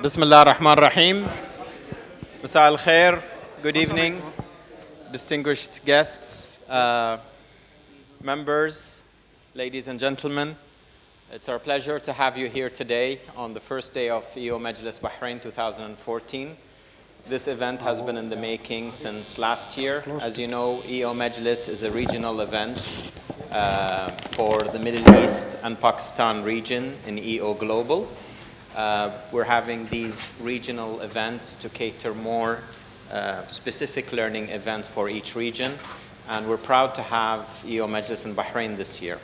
Bismillah ar-Rahman ar-Rahim. Masa al-Khair. Good evening, distinguished guests, members, ladies and gentlemen. It's our pleasure to have you here today on the first day of EO Majlis Bahrain 2014. This event has been in the making since last year. As you know, EO Majlis is a regional event for the Middle East and Pakistan region in EO Global. We're having these regional events to cater more specific learning events for each region, and we're proud to have EO Majlis in Bahrain this year.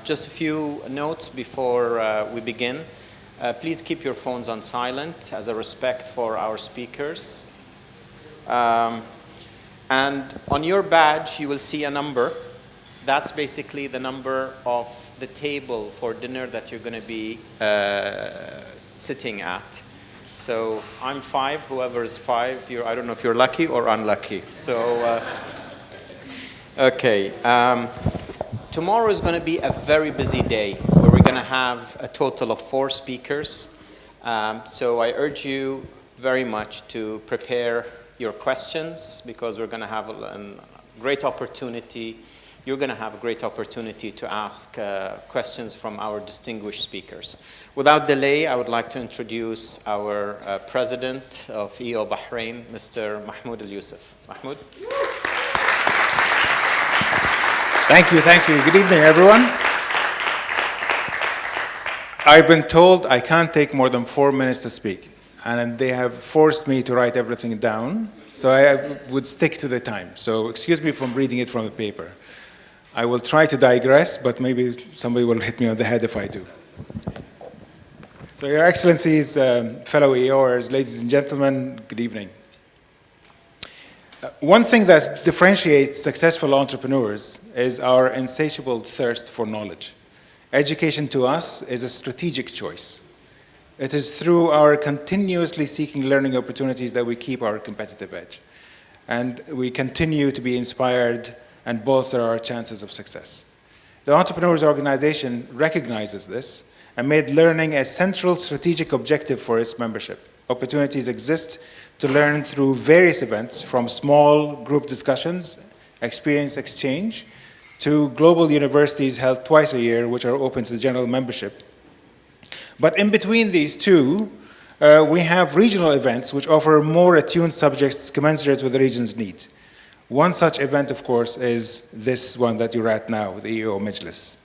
Just a few notes before we begin. Please keep your phones on silent as a respect for our speakers. And on your badge, you will see a number. That's basically the number of the table for dinner that you're going to be sitting at. So I'm 5, whoever is 5, I don't know if you're lucky or unlucky. So, okay. Tomorrow is going to be a very busy day where we're going to have a total of 4 speakers. So I urge you very much to prepare your questions because we're going to have a great opportunity. You're going to have a great opportunity to ask questions from our distinguished speakers. Without delay, I would like to introduce our President of EO Bahrain, Mr. Mahmood Al-Yousif. Mahmood? Thank you, thank you. Good evening, everyone. I've been told I can't take more than 4 minutes to speak, and they have forced me to write everything down, so I would stick to the time. So excuse me from reading it from the paper. I will try to digress, but maybe somebody will hit me on the head if I do. So, Your Excellencies, fellow EOers, ladies and gentlemen, good evening. One thing that differentiates successful entrepreneurs is our insatiable thirst for knowledge. Education to us is a strategic choice. It is through our continuously seeking learning opportunities that we keep our competitive edge. And we continue to be inspired and bolster our chances of success. The Entrepreneurs Organization recognizes this and made learning a central strategic objective for its membership. Opportunities exist to learn through various events, from small group discussions, experience exchange, to global universities held twice a year, which are open to the general membership. But in between these two, we have regional events which offer more attuned subjects commensurate with the region's need. One such event, of course, is this one that you're at now, the EO Majlis.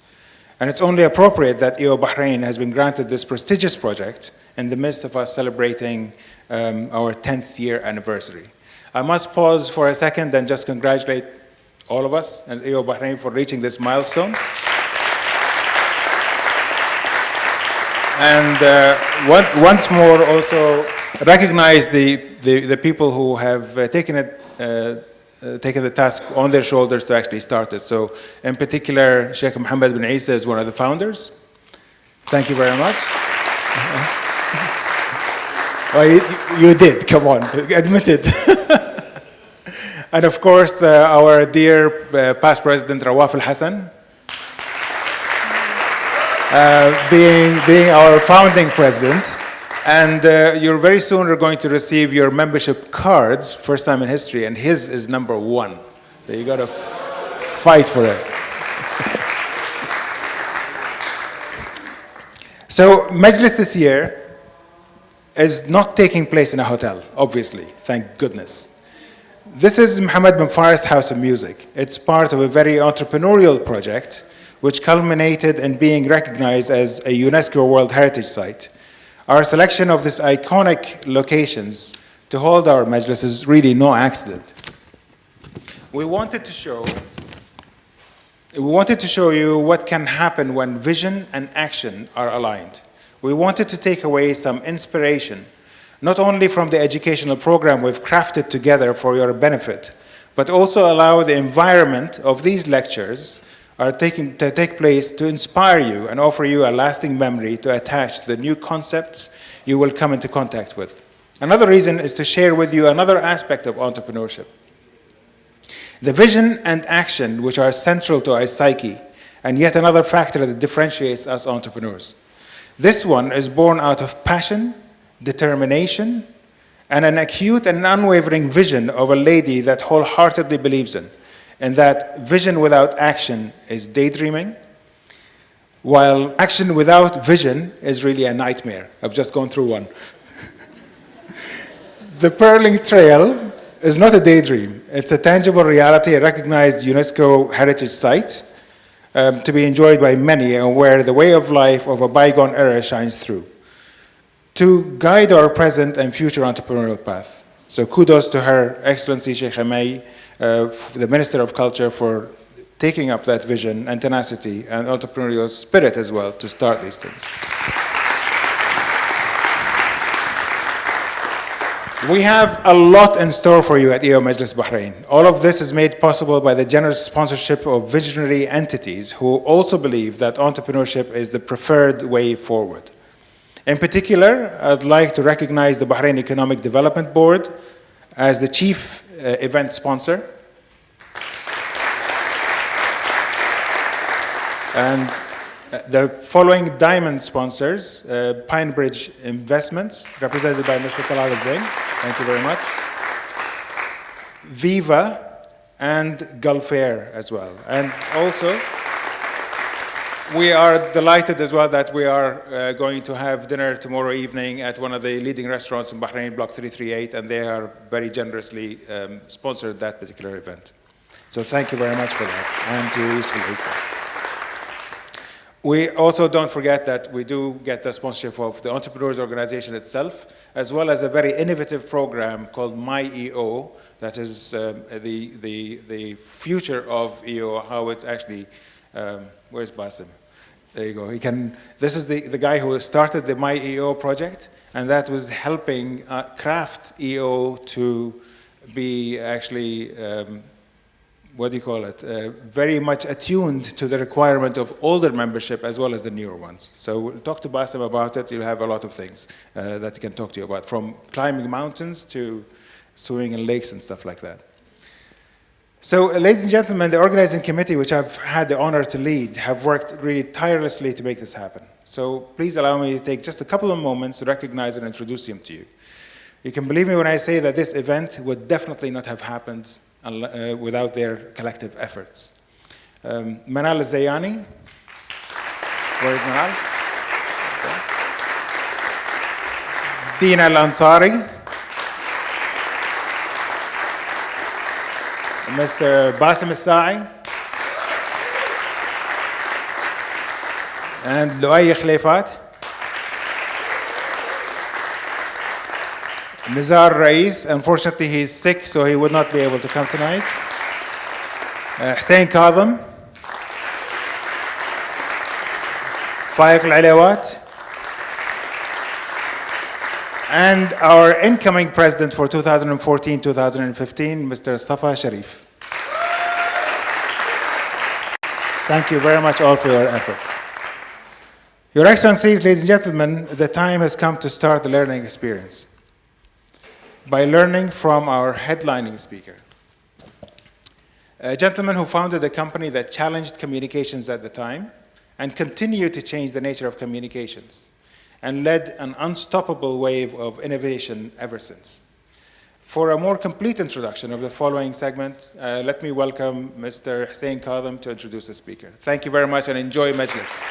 And it's only appropriate that EO Bahrain has been granted this prestigious project in the midst of us celebrating our 10th year anniversary. I must pause for a second and just congratulate all of us and EO Bahrain for reaching this milestone. And once more also recognize the people who have taken the task on their shoulders to actually start it. So in particular, Sheikh Mohammed bin Zayed is one of the founders. Thank you very much. Well, you did, come on, admit it. And of course, our dear past president, Rawaf Al-Hassan, being our founding president. And you're very soon are going to receive your membership cards, first time in history, and his is number 1. So you got to fight for it. So Majlis this year is not taking place in a hotel, obviously, thank goodness. This is Mohammed bin Faris House of Music. It's part of a very entrepreneurial project which culminated in being recognized as a UNESCO World Heritage Site. Our selection of these iconic locations to hold our Majlis is really no accident. We wanted to show you what can happen when vision and action are aligned. We wanted to take away some inspiration, not only from the educational program we've crafted together for your benefit, but also allow the environment of these lectures to take place to inspire you and offer you a lasting memory to attach to the new concepts you will come into contact with. Another reason is to share with you another aspect of entrepreneurship. The vision and action which are central to our psyche, and yet another factor that differentiates us entrepreneurs. This one is born out of passion determination, and an acute and unwavering vision of a lady that wholeheartedly believes in. And that vision without action is daydreaming, while action without vision is really a nightmare. I've just gone through one. The Pearling Trail is not a daydream. It's a tangible reality, a recognized UNESCO heritage site to be enjoyed by many, and where the way of life of a bygone era shines through, to guide our present and future entrepreneurial path. So kudos to Her Excellency Sheikh Hamay, the Minister of Culture, for taking up that vision and tenacity and entrepreneurial spirit as well to start these things. We have a lot in store for you at EO Majlis Bahrain. All of this is made possible by the generous sponsorship of visionary entities who also believe that entrepreneurship is the preferred way forward. In particular, I'd like to recognize the Bahrain Economic Development Board as the chief event sponsor. And the following diamond sponsors: PineBridge Investments, represented by Mr. Talal Zain. Thank you very much. Viva and Gulf Air as well. And also, we are delighted as well that we are going to have dinner tomorrow evening at one of the leading restaurants in Bahrain, Block 338, and they are very generously sponsored that particular event. So thank you very much for that, and to Yusuf Isa. We also don't forget that we do get the sponsorship of the Entrepreneurs Organization itself, as well as a very innovative program called My EO, that is the future of EO, how it's actually, where's Basim? There you go. This is the guy who started the My EO project, and that was helping craft EO to be actually, what do you call it, very much attuned to the requirement of older membership as well as the newer ones. So we'll talk to Basim about it. You'll have a lot of things that he can talk to you about, from climbing mountains to swimming in lakes and stuff like that. So, ladies and gentlemen, the organizing committee, which I've had the honor to lead, have worked really tirelessly to make this happen. So please allow me to take just a couple of moments to recognize and introduce them to you. You can believe me when I say that this event would definitely not have happened without their collective efforts. Manal Zayani. Where is Manal? Okay. Dina Al-Ansari. Mr. Basim Al-Sa'i. And Luay Khlefat. Nizar Rais, unfortunately he's sick, so he would not be able to come tonight. Hussein Kadhim. Faiq Al-Alawat. And our incoming president for 2014-2015, Mr. Safa Sharif. Thank you very much all for your efforts. Your Excellencies, ladies and gentlemen, the time has come to start the learning experience by learning from our headlining speaker, a gentleman who founded a company that challenged communications at the time and continued to change the nature of communications and led an unstoppable wave of innovation ever since. For a more complete introduction of the following segment, let me welcome Mr. Hussein Kadhim to introduce the speaker. Thank you very much and enjoy Majlis.